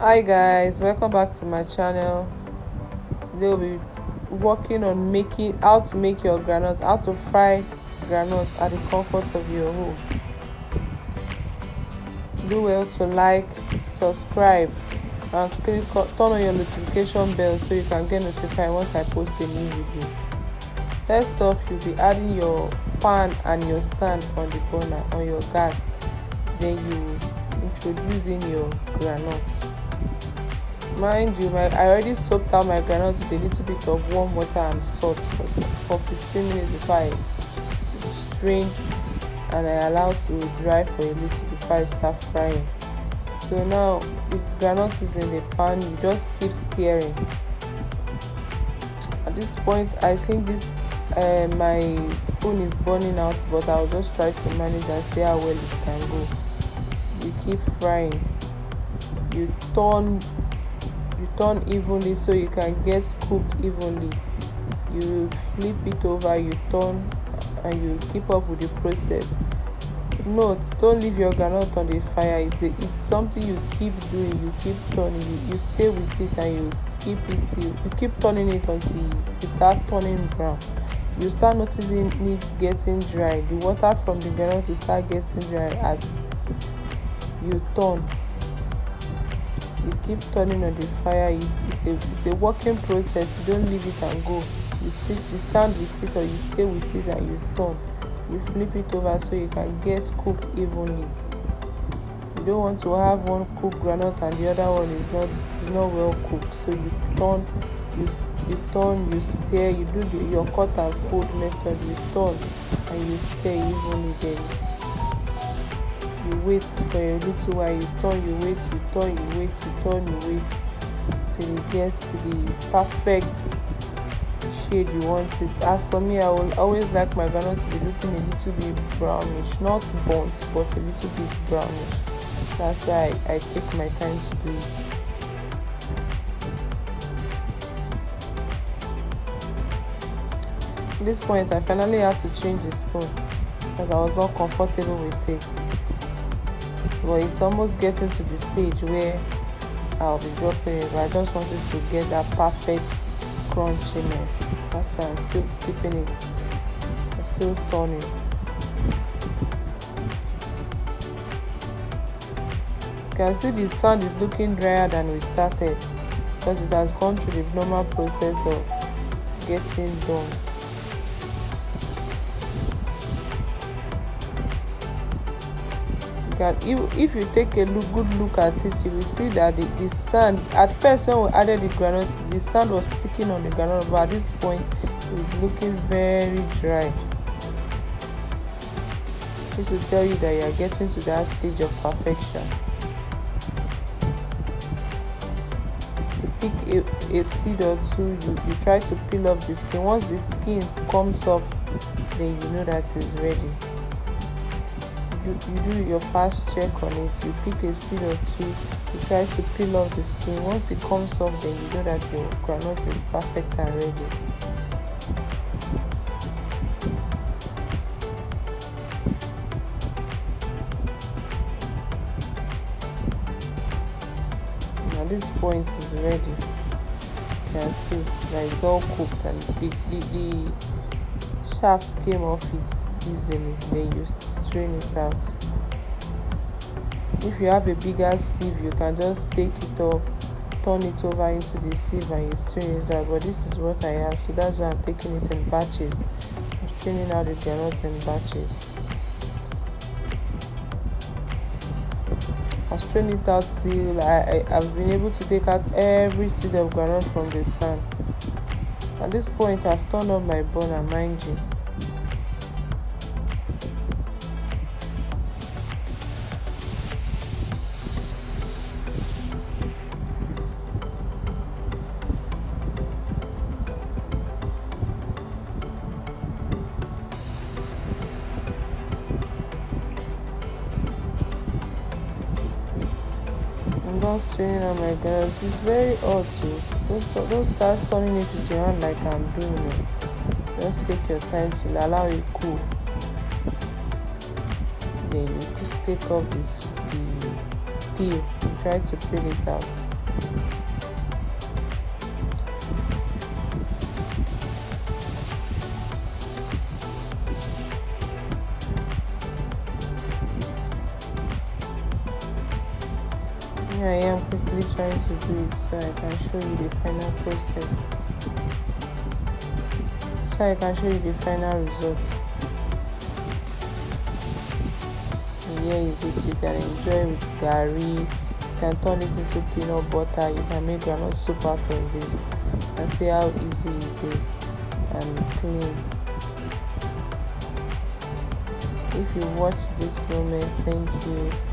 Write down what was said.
Hi guys, welcome back to my channel. Today we'll be working on how to make your groundnuts, how to fry groundnuts at the comfort of your home. Do well to like, subscribe, and turn on your notification bell so you can get notified once I post a new video. First off, you'll be adding your pan and your sand on the burner on your gas. Then you introduce in your groundnuts. Mind you, I already soaked out my groundnut with a little bit of warm water and salt for 15 minutes before I strained and I allowed to dry for a little before I start frying. So now the groundnut is in the pan, you just keep stirring. At this point, I think my spoon is burning out, but I'll just try to manage and see how well it can go. You keep frying. You turn evenly so you can get cooked evenly. You flip it over, you turn, and you keep up with the process. Note, don't leave your groundnut on the fire. It's something you keep doing. You keep turning. You stay with it and you keep turning it until it start turning brown. You start noticing it getting dry. The water from the groundnut will start getting dry as you turn. You keep turning on the fire. It's a working process. You don't leave it and go. You stand with it, or you stay with it and you turn. You flip it over so you can get cooked evenly. You don't want to have one cooked groundnut and the other one is not well cooked. So you turn, you stir. You do your cut and fold method. You turn and you stir evenly. Then you wait for a little while. You turn, you wait, you turn, you wait, you turn, you wait till it gets to the perfect shade you want it. As for me, I will always like my groundnut to be looking a little bit brownish, not burnt, but a little bit brownish. That's why I take my time to do it. At this point, I finally had to change the spoon because I was not comfortable with it. But it's almost getting to the stage where I'll be dropping it, but I just wanted to get that perfect crunchiness. That's why I'm still keeping it. I'm still turning. You can see the sand is looking drier than we started because it has gone through the normal process of getting done. If you take a good look at it, you will see that the sand, at first when we added the groundnut, the sand was sticking on the groundnut, but at this point it is looking very dry. This will tell you that you are getting to that stage of perfection. You pick a seed or two, you try to peel off the skin. Once the skin comes off, then you know that it's ready. You do your fast check on it. You pick a seed or two, you try to peel off the skin. Once it comes off, then you know that your groundnut is perfect and ready. Now this point is ready. You can see that it's all cooked and the shafts came off it easily. Then you strain it out. If you have a bigger sieve, you can just take it up, turn it over into the sieve and you strain it out, but this is what I have, so that's why I'm taking it in batches. I'm straining out the groundnuts in batches. I strain it out till I've been able to take out every seed of groundnut from the sand. At this point, I've turned up my burner, mind you. I'm done straining on my groundnuts. It's very hot too. Don't start turning it with your hand like I'm doing it. Just take your time to allow it cool. Then you just take off the peel. Try to peel it out. Here I am quickly trying to do it so I can show you the final process. So I can show you the final result. And here is it. You can enjoy with gari. You can turn it into peanut butter. You can make groundnut soup out of this. And see how easy it is and clean. If you watch this moment, thank you.